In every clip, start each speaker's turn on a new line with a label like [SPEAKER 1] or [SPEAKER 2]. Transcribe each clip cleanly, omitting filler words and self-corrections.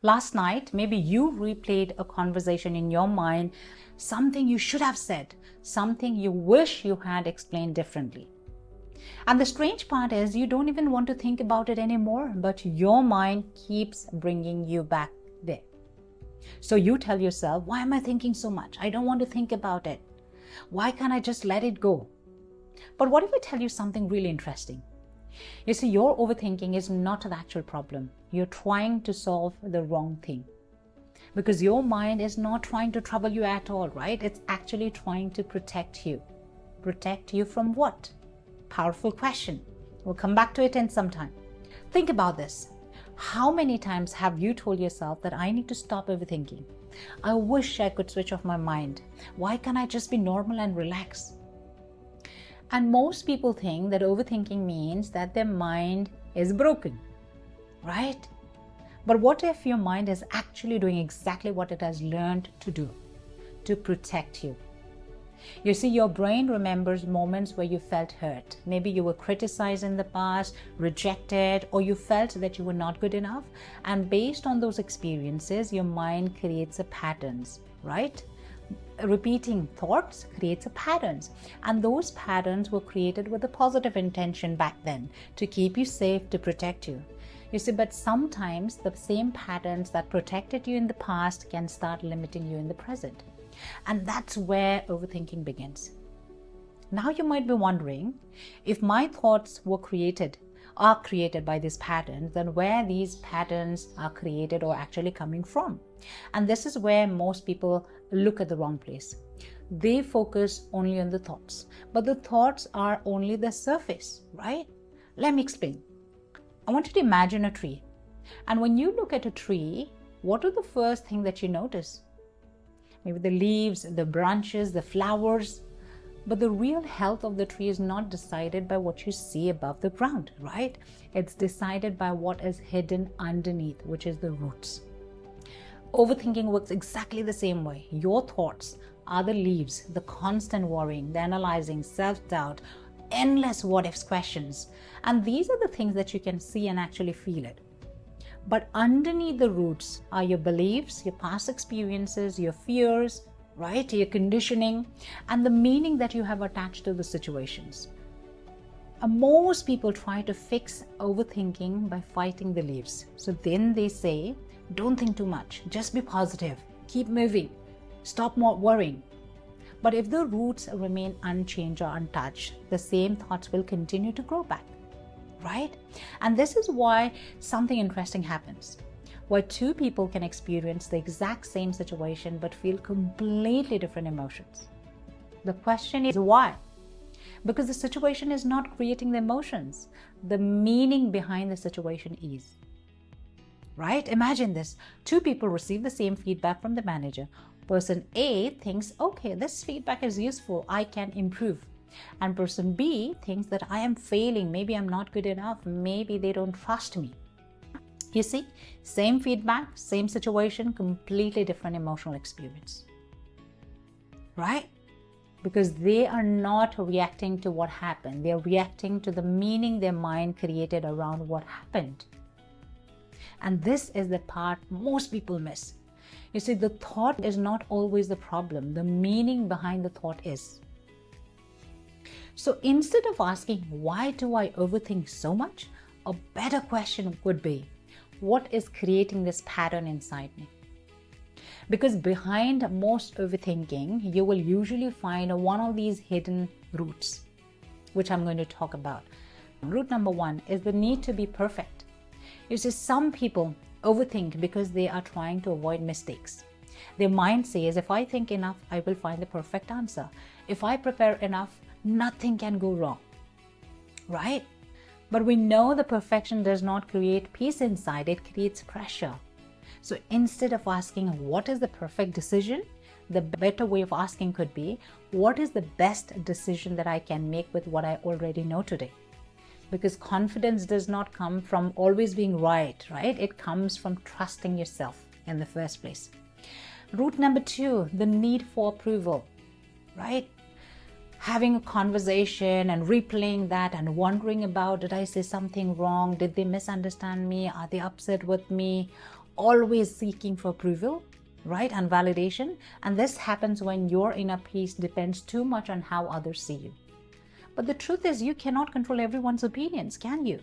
[SPEAKER 1] Last night, maybe you replayed a conversation in your mind, something you should have said, something you wish you had explained differently. And the strange part is you don't even want to think about it anymore, but your mind keeps bringing you back there. So you tell yourself, why am I thinking so much? I don't want to think about it. Why can't I just let it go? But what if I tell you something really interesting? You see, your overthinking is not the actual problem. You're trying to solve the wrong thing. Because your mind is not trying to trouble you at all, right? It's actually trying to protect you. Protect you from what? Powerful question. We'll come back to it in some time. Think about this. How many times have you told yourself that I need to stop overthinking? I wish I could switch off my mind. Why can't I just be normal and relax? And most people think that overthinking means that their mind is broken, right? But what if your mind is actually doing exactly what it has learned to do? To protect you. You see, your brain remembers moments where you felt hurt. Maybe you were criticized in the past, rejected, or you felt that you were not good enough. And based on those experiences, your mind creates a patterns, right? Repeating thoughts creates a patterns, and those patterns were created with a positive intention back then to keep you safe, to protect you. You see, but sometimes the same patterns that protected you in the past can start limiting you in the present. And that's where overthinking begins. Now you might be wondering, if my thoughts are created by these patterns, then where these patterns are created or actually coming from. And this is where most people look at the wrong place. They focus only on the thoughts, but the thoughts are only the surface, right? Let me explain. I want you to imagine a tree. And when you look at a tree, what are the first thing that you notice? Maybe the leaves, the branches, the flowers. But the real health of the tree is not decided by what you see above the ground, right? It's decided by what is hidden underneath, which is the roots. Overthinking works exactly the same way. Your thoughts are the leaves, the constant worrying, the analyzing, self-doubt, endless what-ifs questions. And these are the things that you can see and actually feel it. But underneath the roots are your beliefs, your past experiences, your fears, right? Your conditioning, and the meaning that you have attached to the situations. Most people try to fix overthinking by fighting the leaves. So then they say, don't think too much, just be positive, keep moving, stop more worrying. But if the roots remain unchanged or untouched, the same thoughts will continue to grow back, right? And this is why something interesting happens. Where two people can experience the exact same situation but feel completely different emotions. The question is why? Because the situation is not creating the emotions. The meaning behind the situation is. Right? Imagine this. Two people receive the same feedback from the manager. Person A thinks, okay, this feedback is useful, I can improve. And person B thinks that I am failing, maybe I'm not good enough, maybe they don't trust me. You see, same feedback, same situation, completely different emotional experience. Right? Because they are not reacting to what happened. They're reacting to the meaning their mind created around what happened. And this is the part most people miss. You see, the thought is not always the problem. The meaning behind the thought is. So instead of asking, why do I overthink so much? A better question would be, what is creating this pattern inside me? Because behind most overthinking, you will usually find one of these hidden roots, which I'm going to talk about. Root number one is the need to be perfect. You see, some people overthink because they are trying to avoid mistakes. Their mind says, if I think enough, I will find the perfect answer. If I prepare enough, nothing can go wrong, right? But we know the perfection does not create peace inside, it creates pressure. So instead of asking, what is the perfect decision? The better way of asking could be, what is the best decision that I can make with what I already know today? Because confidence does not come from always being right? It comes from trusting yourself in the first place. Root number two, the need for approval, right? Having a conversation and replaying that and wondering about, did I say something wrong? Did they misunderstand me? Are they upset with me? always seeking for approval, right, and validation. And this happens when your inner peace depends too much on how others see you. But the truth is, you cannot control everyone's opinions, can you?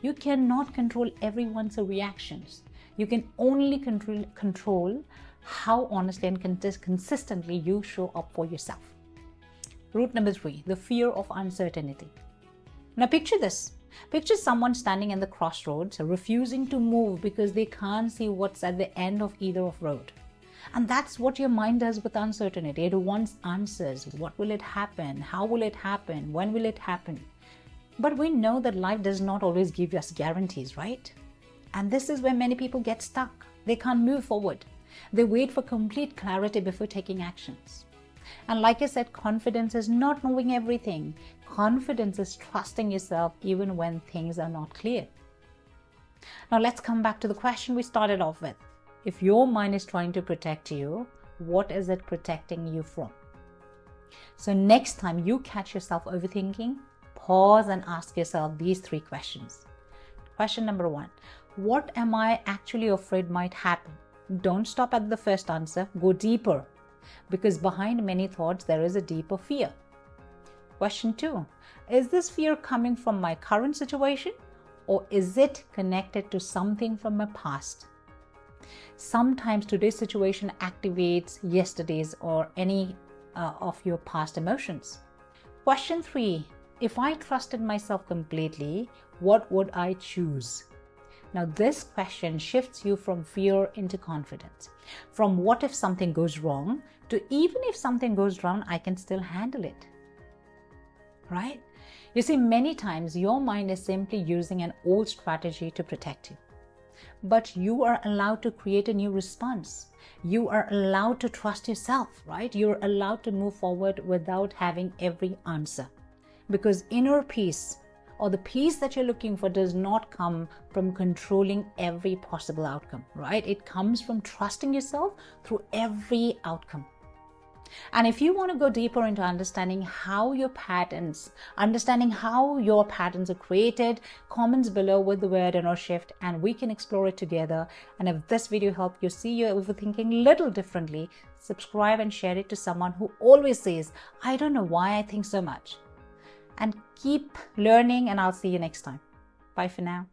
[SPEAKER 1] You cannot control everyone's reactions. You can only control how honestly and consistently you show up for yourself. Route number 3, the fear of uncertainty. Now picture this. Picture someone standing in the crossroads, refusing to move because they can't see what's at the end of either of road. And that's what your mind does with uncertainty. It wants answers. What will it happen? How will it happen? When will it happen? But we know that life does not always give us guarantees, right? And this is where many people get stuck. They can't move forward. They wait for complete clarity before taking actions. And like I said, confidence is not knowing everything. Confidence is trusting yourself even when things are not clear. Now let's come back to the question we started off with. If your mind is trying to protect you, what is it protecting you from? So next time you catch yourself overthinking, pause and ask yourself these 3 questions. Question number 1, what am I actually afraid might happen? Don't stop at the first answer, go deeper, because behind many thoughts there is a deeper fear. Question 2, is this fear coming from my current situation, or is it connected to something from my past? Sometimes today's situation activates yesterday's or any of your past emotions. Question 3, if I trusted myself completely, what would I choose? Now this question shifts you from fear into confidence. From what if something goes wrong to even if something goes wrong, I can still handle it. Right? You see, many times your mind is simply using an old strategy to protect you. But you are allowed to create a new response. You are allowed to trust yourself, right? You're allowed to move forward without having every answer. Because inner peace, or the peace that you're looking for, does not come from controlling every possible outcome, right? It comes from trusting yourself through every outcome. And if you want to go deeper into understanding how your patterns are created, comments below with the word inner shift and we can explore it together. And if this video helped you see your overthinking a little differently, subscribe and share it to someone who always says, I don't know why I think so much. And keep learning, and I'll see you next time. Bye for now.